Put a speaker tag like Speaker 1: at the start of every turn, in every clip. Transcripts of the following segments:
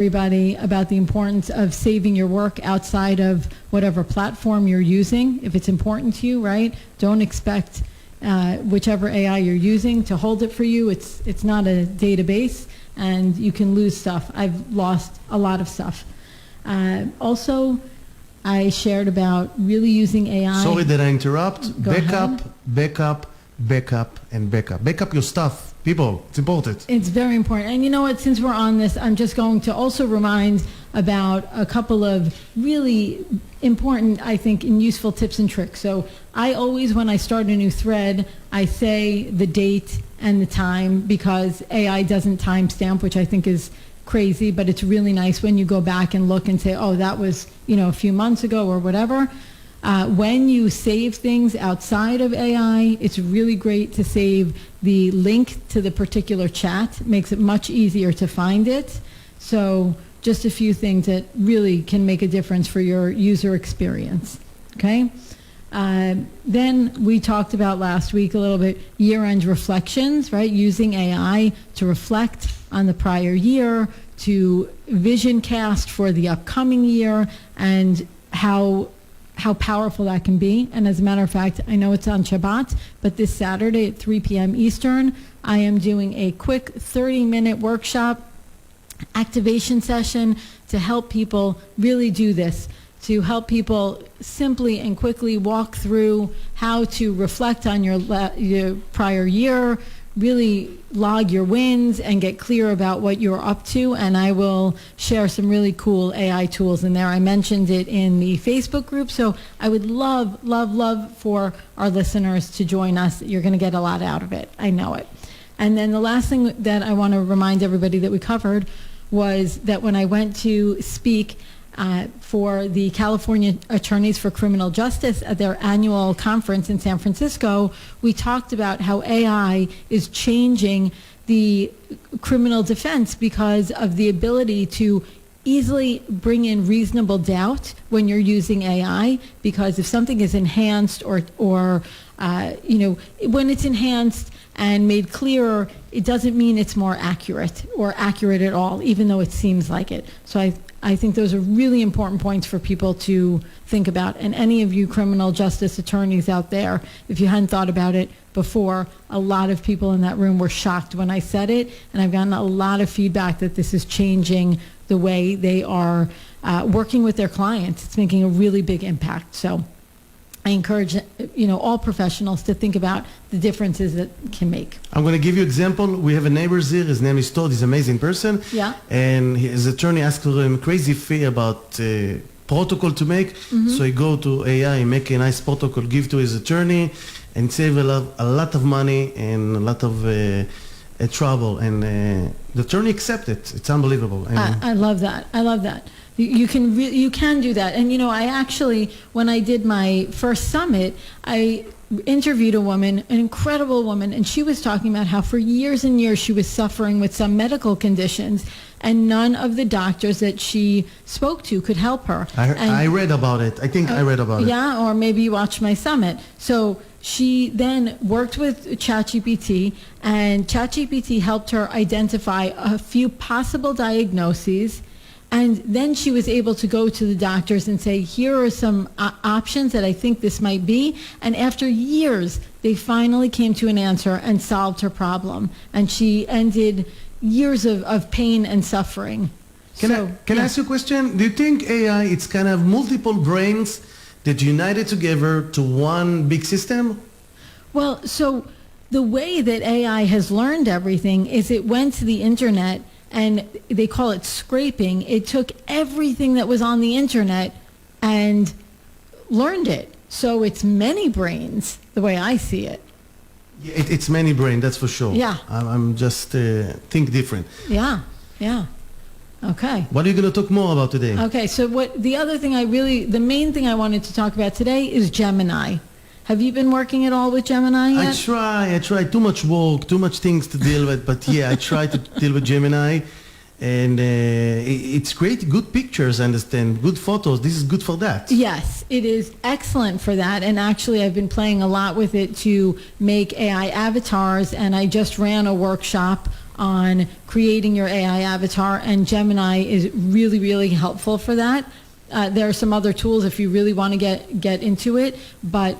Speaker 1: everybody about the importance of saving your work outside of whatever platform you're using. If it's important to you, right? Don't expect whichever AI you're using to hold it for you. It's not a database, and you can lose stuff. I've lost a lot of stuff. Also, I shared about really using AI.
Speaker 2: Sorry that I interrupt.
Speaker 1: Go
Speaker 2: Backup,
Speaker 1: ahead.
Speaker 2: backup, backup, and backup. Backup your stuff. People, it's important.
Speaker 1: It's very important. And you know what, since we're on this, I'm just going to also remind about a couple of really important, I think, and useful tips and tricks. So I always, when I start a new thread, I say the date and the time, because AI doesn't timestamp, which I think is crazy, but it's really nice when you go back and look and say, oh, that was, a few months ago or whatever. When you save things outside of AI, it's really great to save the link to the particular chat. It makes it much easier to find it. So just a few things that really can make a difference for your user experience. Okay? Then we talked about last week a little bit year-end reflections, right? Using AI to reflect on the prior year, to vision cast for the upcoming year, and how powerful that can be. And as a matter of fact, I know it's on Shabbat, but this Saturday at 3 p.m. Eastern, I am doing a quick 30-minute workshop activation session to help people really do this, to help people simply and quickly walk through how to reflect on your prior year, really log your wins and get clear about what you're up to. And I will share some really cool AI tools in there. I mentioned it in the Facebook group, so I would love, love, love for our listeners to join us. You're going to get a lot out of it. I know it. And then the last thing that I want to remind everybody that we covered was that when I went to speak for the California Attorneys for Criminal Justice at their annual conference in San Francisco, we talked about how AI is changing the criminal defense because of the ability to easily bring in reasonable doubt when you're using AI, because if something is enhanced or when it's enhanced and made clearer, it doesn't mean it's more accurate or accurate at all, even though it seems like it. So I think those are really important points for people to think about. And any of you criminal justice attorneys out there, if you hadn't thought about it before, a lot of people in that room were shocked when I said it. And I've gotten a lot of feedback that this is changing the way they are working with their clients. It's making a really big impact. So I encourage all professionals to think about the differences that can make.
Speaker 2: I'm going to give you an example. We have a neighbor here. His name is Todd. He's an amazing person.
Speaker 1: Yeah.
Speaker 2: And his attorney asked him a crazy fee about protocol to make. Mm-hmm. So he go to AI, make a nice protocol, give to his attorney, and save a lot of money and a lot of trouble. And the attorney accepted it. It's unbelievable.
Speaker 1: I love that. I love that. You can do that. And I actually, when I did my first summit, I interviewed a woman, an incredible woman, and she was talking about how for years and years she was suffering with some medical conditions, and none of the doctors that she spoke to could help her.
Speaker 2: I read about it. I think I read about it.
Speaker 1: Yeah, or maybe you watched my summit. So she then worked with ChatGPT, and ChatGPT helped her identify a few possible diagnoses. And then she was able to go to the doctors and say, here are some options that I think this might be. And after years, they finally came to an answer and solved her problem. And she ended years of pain and suffering.
Speaker 2: Can I ask you a question? Do you think AI, it's kind of multiple brains that united together to one big system?
Speaker 1: Well, so the way that AI has learned everything is it went to the internet, and they call it scraping. It took everything that was on the internet and learned it. So it's many brains, the way I see it.
Speaker 2: Yeah, it's many brains, that's for sure.
Speaker 1: Yeah.
Speaker 2: I'm just think different.
Speaker 1: Yeah. Okay.
Speaker 2: What are you going to talk more about today?
Speaker 1: Okay, so the main thing I wanted to talk about today is Gemini. Have you been working at all with Gemini yet?
Speaker 2: I try. Too much work, too much things to deal with. But yeah, I try to deal with Gemini. And it's great, good pictures, I understand, good photos. This is good for that.
Speaker 1: Yes, it is excellent for that. And actually, I've been playing a lot with it to make AI avatars. And I just ran a workshop on creating your AI avatar, and Gemini is really, really helpful for that. There are some other tools if you really want to get into it, but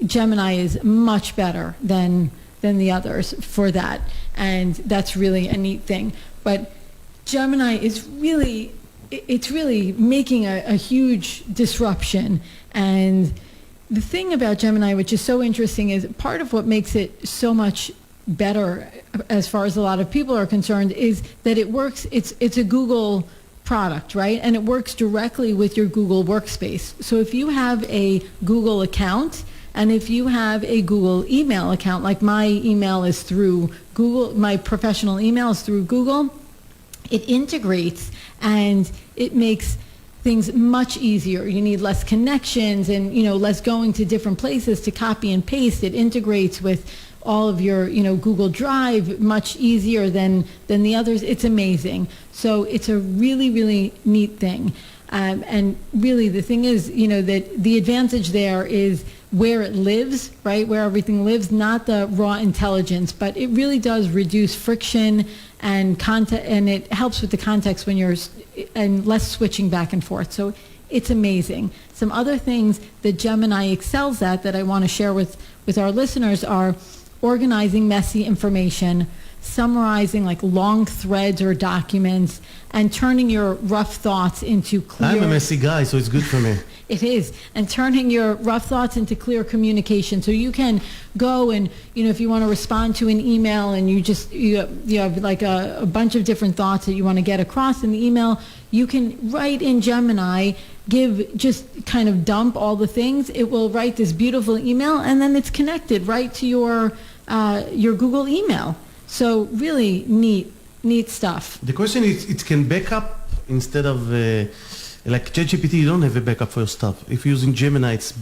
Speaker 1: Gemini is much better than the others for that, and that's really a neat thing. But Gemini is really, it's really making a huge disruption. And the thing about Gemini, which is so interesting, is part of what makes it so much better as far as a lot of people are concerned is that it works, it's a Google product, right? And it works directly with your Google workspace. So if you have a Google account, and if you have a Google email account, like my email is through Google, my professional email is through Google, it integrates and it makes things much easier. You need less connections and, less going to different places to copy and paste. It integrates with all of your, Google Drive much easier than the others. It's amazing. So it's a really, really neat thing. And really the thing is, that the advantage there is where it lives, right? Where everything lives, not the raw intelligence, but it really does reduce friction and content, and it helps with the context and less switching back and forth. So it's amazing. Some other things that Gemini excels at that I want to share with our listeners are organizing messy information, summarizing like long threads or documents, and turning your rough thoughts into clear...
Speaker 2: I'm a messy guy, so it's good for me.
Speaker 1: It is. And turning your rough thoughts into clear communication. So you can go and, if you want to respond to an email and you have like a bunch of different thoughts that you want to get across in the email, you can write in Gemini, just kind of dump all the things. It will write this beautiful email, and then it's connected right to your Google email. So really neat stuff.
Speaker 2: The question is, it can back up instead of like ChatGPT. You don't have a backup for your stuff. If you're using Gemini, it's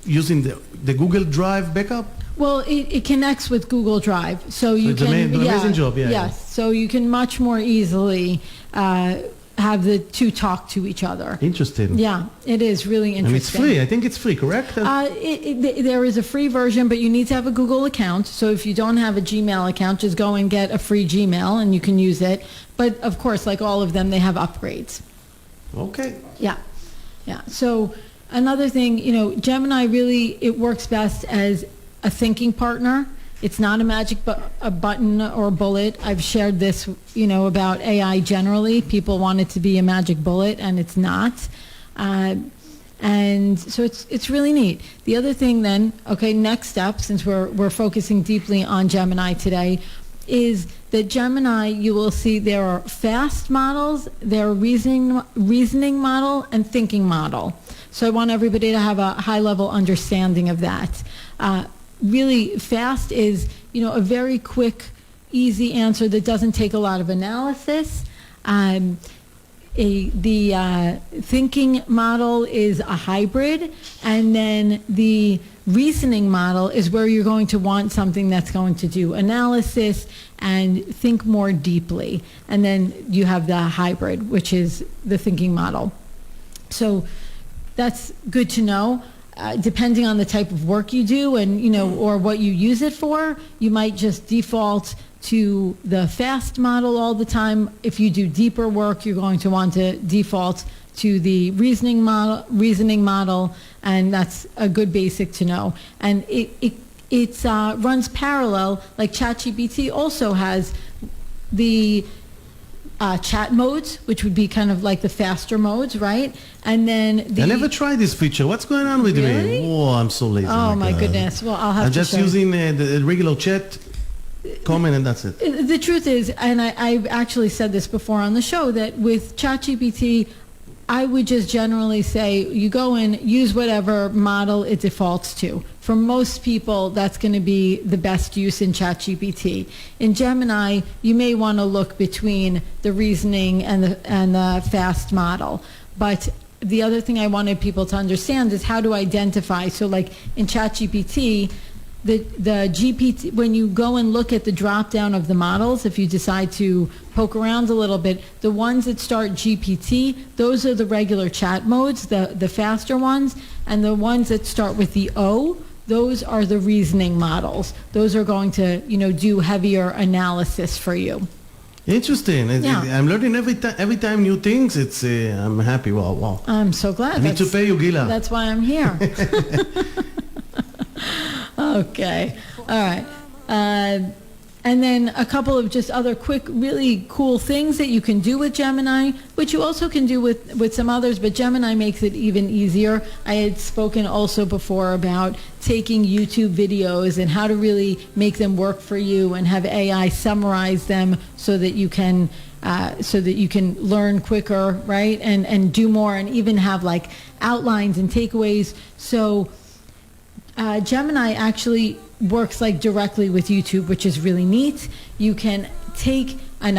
Speaker 2: using the Google Drive backup.
Speaker 1: Well, it connects with Google Drive, so you
Speaker 2: it's
Speaker 1: can.
Speaker 2: An amazing job. Yeah.
Speaker 1: Yes, so you can much more easily have the two talk to each other.
Speaker 2: Interesting.
Speaker 1: Yeah, it is really interesting.
Speaker 2: And it's free. I think it's free, correct?
Speaker 1: There is a free version, but you need to have a Google account. So if you don't have a Gmail account, just go and get a free Gmail and you can use it. But of course, like all of them, they have upgrades.
Speaker 2: Okay.
Speaker 1: Yeah. So another thing, Gemini really, it works best as a thinking partner. It's not a magic a button or a bullet. I've shared this, about AI generally. People want it to be a magic bullet, and it's not. And so it's really neat. The other thing then, okay, next step, since we're focusing deeply on Gemini today, is that Gemini, you will see there are fast models, there are reasoning model, and thinking model. So I want everybody to have a high-level understanding of that. Really fast is, a very quick, easy answer that doesn't take a lot of analysis. The thinking model is a hybrid, and then the reasoning model is where you're going to want something that's going to do analysis and think more deeply. And then you have the hybrid, which is the thinking model. So that's good to know. Depending on the type of work you do and, or what you use it for, you might just default to the fast model all the time. If you do deeper work, you're going to want to default to the reasoning model, and that's a good basic to know. And it runs parallel, like ChatGPT also has the chat modes, which would be kind of like the faster modes, right? And then
Speaker 2: I never tried this feature. What's going on with
Speaker 1: Really?
Speaker 2: me? Oh, I'm so lazy.
Speaker 1: Oh my goodness. Well, I'll have
Speaker 2: I'm
Speaker 1: to
Speaker 2: just
Speaker 1: show
Speaker 2: using the regular chat, comment, and that's it.
Speaker 1: The truth is, and I've actually said this before on the show, that with ChatGPT, I would just generally say you go in, use whatever model it defaults to. For most people, that's going to be the best use in ChatGPT. In Gemini, you may want to look between the reasoning and the fast model. But the other thing I wanted people to understand is how to identify. So like in ChatGPT, the GPT, when you go and look at the drop down of the models, if you decide to poke around a little bit, the ones that start GPT, those are the regular chat modes, the faster ones, and the ones that start with the O, those are the reasoning models. Those are going to, do heavier analysis for you.
Speaker 2: Interesting.
Speaker 1: Yeah.
Speaker 2: I'm learning every time new things. It's I'm happy. Wow.
Speaker 1: I'm so glad.
Speaker 2: I need to pay you, Gila.
Speaker 1: That's why I'm here. Okay. All right. And then a couple of just other quick, really cool things that you can do with Gemini, which you also can do with some others, but Gemini makes it even easier. I had spoken also before about taking YouTube videos and how to really make them work for you and have AI summarize them so that you can learn quicker, right? And do more and even have like outlines and takeaways. So Gemini actually works like directly with YouTube, which is really neat. You can take a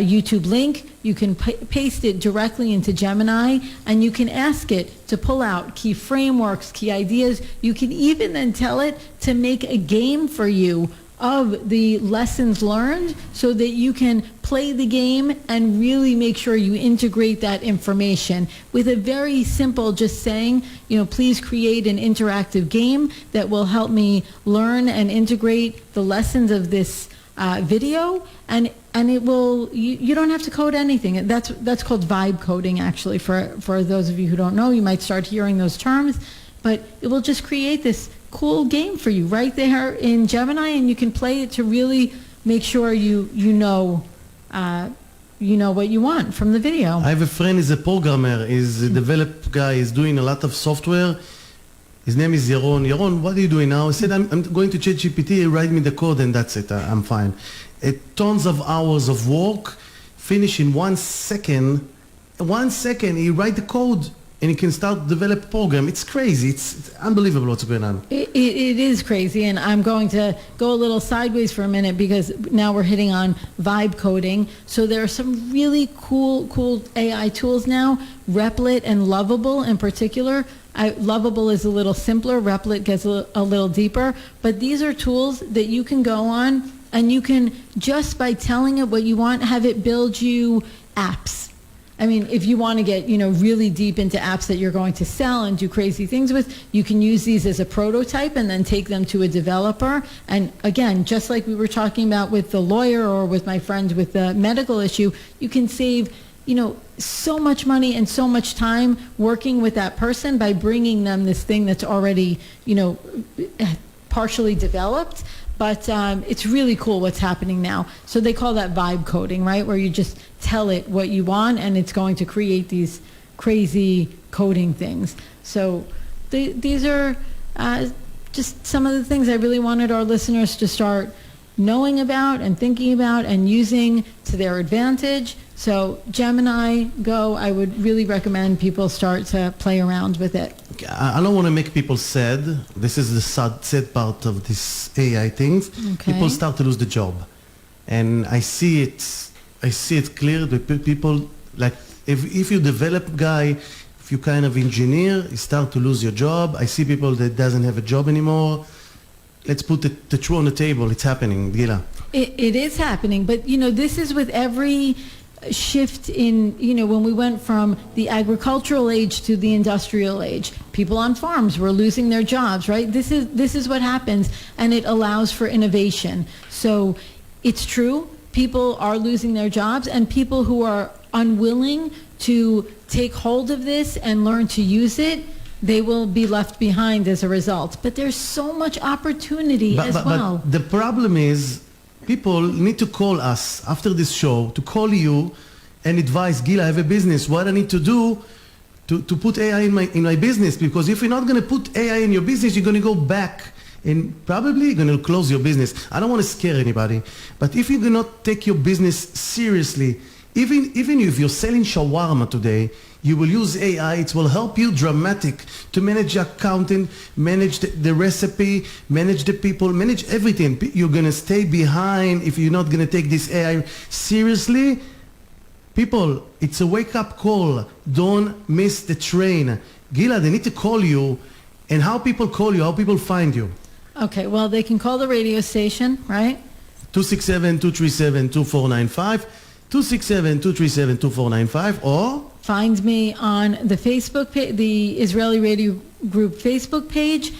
Speaker 1: YouTube link, you can paste it directly into Gemini, and you can ask it to pull out key frameworks, key ideas. You can even then tell it to make a game for you of the lessons learned so that you can play the game and really make sure you integrate that information with a very simple just saying, please create an interactive game that will help me learn and integrate the lessons of this video, and it will, you don't have to code anything. That's called vibe coding, actually, for those of you who don't know. You might start hearing those terms, but it will just create this cool game for you right there in Gemini, and you can play it to really make sure you know what you want from the video.
Speaker 2: I have a friend, he's a programmer, he's a develop guy, he's doing a lot of software. His name is Yaron. Yaron, what are you doing now? He said, I'm going to ChatGPT, write me the code, and that's it. I'm fine. Tons of hours of work, finish in 1 second. 1 second, he write the code, and you can start develop a program. It's crazy. It's unbelievable what's going on.
Speaker 1: It is crazy, and I'm going to go a little sideways for a minute because now we're hitting on vibe coding. So there are some really cool AI tools now, Replit and Lovable in particular. Lovable is a little simpler, Replit gets a little deeper, but these are tools that you can go on and you can, just by telling it what you want, have it build you apps. I mean, if you want to get, really deep into apps that you're going to sell and do crazy things with, you can use these as a prototype and then take them to a developer. And again, just like we were talking about with the lawyer or with my friend with the medical issue, you can save, so much money and so much time working with that person by bringing them this thing that's already, partially developed. But it's really cool what's happening now. So they call that vibe coding, right? Where you just tell it what you want and it's going to create these crazy coding things. So these are just some of the things I really wanted our listeners to start knowing about and thinking about and using to their advantage. So Gemini Go, I would really recommend people start to play around with it.
Speaker 2: I don't want to make people sad. This is the sad part of this AI things.
Speaker 1: Okay.
Speaker 2: People start to lose the job. And I see it clear that people, like, if you develop guy, if you kind of engineer, you start to lose your job. I see people that doesn't have a job anymore. Let's put the truth on the table. It's happening, Gila.
Speaker 1: It is happening, but this is with every shift in, when we went from the agricultural age to the industrial age. People on farms were losing their jobs, right? This is what happens, and it allows for innovation. So it's true, people are losing their jobs, and people who are unwilling to take hold of this and learn to use it, they will be left behind as a result. But there's so much opportunity as well.
Speaker 2: But the problem is, people need to call us after this show, to call you and advise, Gila, I have a business. What I need to do to put AI in my business? Because if you're not going to put AI in your business, you're going to go back and probably going to close your business. I don't want to scare anybody, but if you do not take your business seriously, even if you're selling shawarma today, you will use AI. It will help you dramatic to manage your accounting, manage the recipe, manage the people, manage everything. You're going to stay behind if you're not going to take this AI seriously. People, it's a wake-up call. Don't miss the train. Gila, they need to call you. And how people call you, how people find you?
Speaker 1: Okay, well, they can call the radio station, right?
Speaker 2: 267-237-2495, 267-237-2495, or
Speaker 1: Find me on the Facebook page, the Israeli Radio Group Facebook page.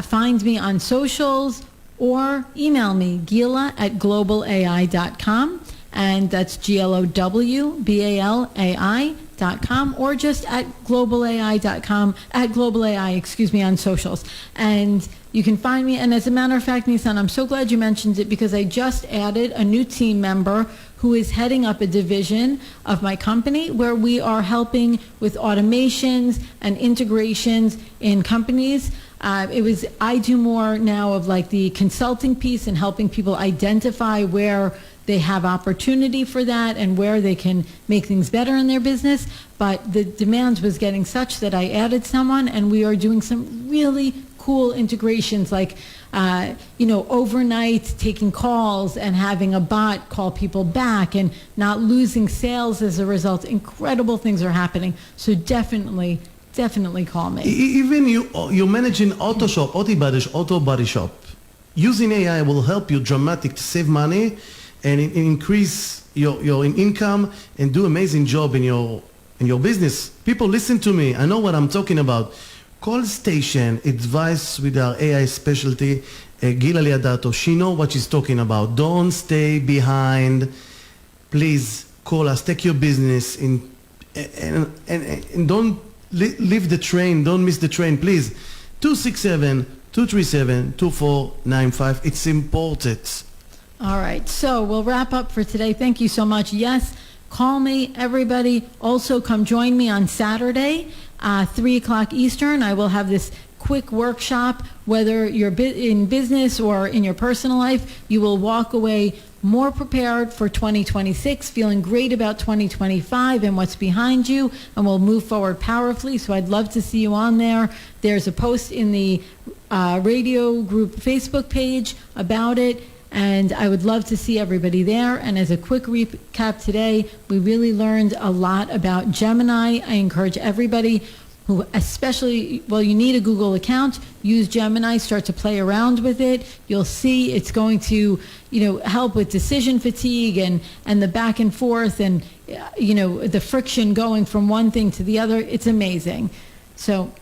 Speaker 1: find me on socials or email me, gila@globalai.com. And that's glowbalai.com, or just at globalai.com, on socials. And you can find me. And as a matter of fact, Nissan, I'm so glad you mentioned it, because I just added a new team member who is heading up a division of my company where we are helping with automations and integrations in companies. I do more now of like the consulting piece and helping people identify where they have opportunity for that and where they can make things better in their business. But the demand was getting such that I added someone, and we are doing some really cool integrations, like overnight taking calls and having a bot call people back and not losing sales as a result. Incredible things are happening. So definitely call me.
Speaker 2: Even you managing auto body shop. Using AI will help you dramatically to save money and increase your income and do amazing job in your business. People, listen to me. I know what I'm talking about. Call station advice with our AI specialty, Gila Liadato. She know what she's talking about. Don't stay behind. Please call us. Take your business and don't leave the train. Don't miss the train, please. 267-237-2495. It's important.
Speaker 1: All right, so we'll wrap up for today. Thank you so much. Yes, call me, everybody. Also, come join me on Saturday, 3 o'clock Eastern. I will have this quick workshop. Whether you're in business or in your personal life, you will walk away more prepared for 2026, feeling great about 2025 and what's behind you, and we'll move forward powerfully. So I'd love to see you on there. There's a post in the radio group Facebook page about it. And I would love to see everybody there. And as a quick recap today, we really learned a lot about Gemini. I encourage everybody who especially, you need a Google account, use Gemini, start to play around with it. You'll see it's going to, help with decision fatigue and the back and forth and, the friction going from one thing to the other. It's amazing. So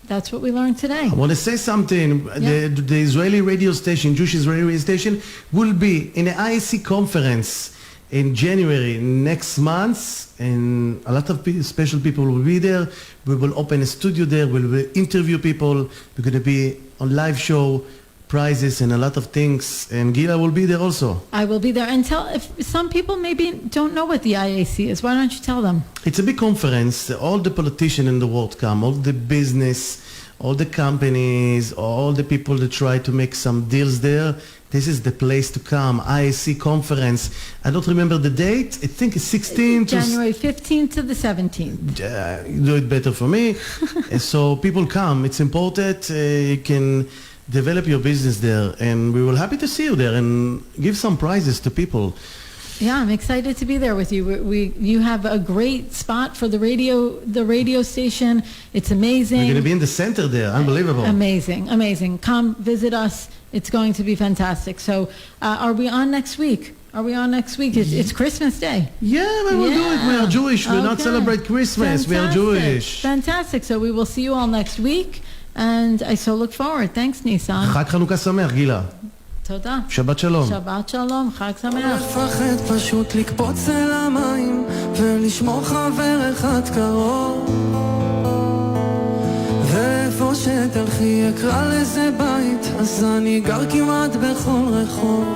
Speaker 1: that's what we learned today.
Speaker 2: I want to say something.
Speaker 1: Yeah.
Speaker 2: The Israeli radio station, Jewish Israeli radio station, will be in an ISC conference in January next month, and a lot of special people will be there. We will open a studio there. We will interview people. We're going to be on live show, prizes, and a lot of things. And Gila will be there also.
Speaker 1: I will be there. And if some people maybe don't know what the IAC is, why don't you tell them?
Speaker 2: It's a big conference. All the politicians in the world come, all the business, all the companies, all the people that try to make some deals there. This is the place to come. IAC conference. I don't remember the date. I think it's 16th
Speaker 1: January 15th to the 17th.
Speaker 2: You do it better for me. So people come. It's important. You can develop your business there, and we will happy to see you there and give some prizes to people.
Speaker 1: Yeah, I'm excited to be there with you. You have a great spot for the radio station. It's amazing.
Speaker 2: We're going to be in the center there. Unbelievable.
Speaker 1: Amazing. Come visit us. It's going to be fantastic. So, are we on next week? It's Christmas Day.
Speaker 2: Yeah, we will do it. We are Jewish. We not celebrate Christmas.
Speaker 1: Fantastic.
Speaker 2: We are Jewish.
Speaker 1: Fantastic. So we will see you all next week, and I so look forward. Thanks, Nissan.
Speaker 2: חג חנוכה שמח, גילה.
Speaker 1: תודה.
Speaker 2: שבת שלום.
Speaker 1: שבת שלום, חג שמח.
Speaker 3: לפחד פשוט לקפוץ אל המים ולשמור חבר אחד קרוב, ואיפה שתלכי אקרא לזה בית, אז אני גר כמעט בכל רחוב.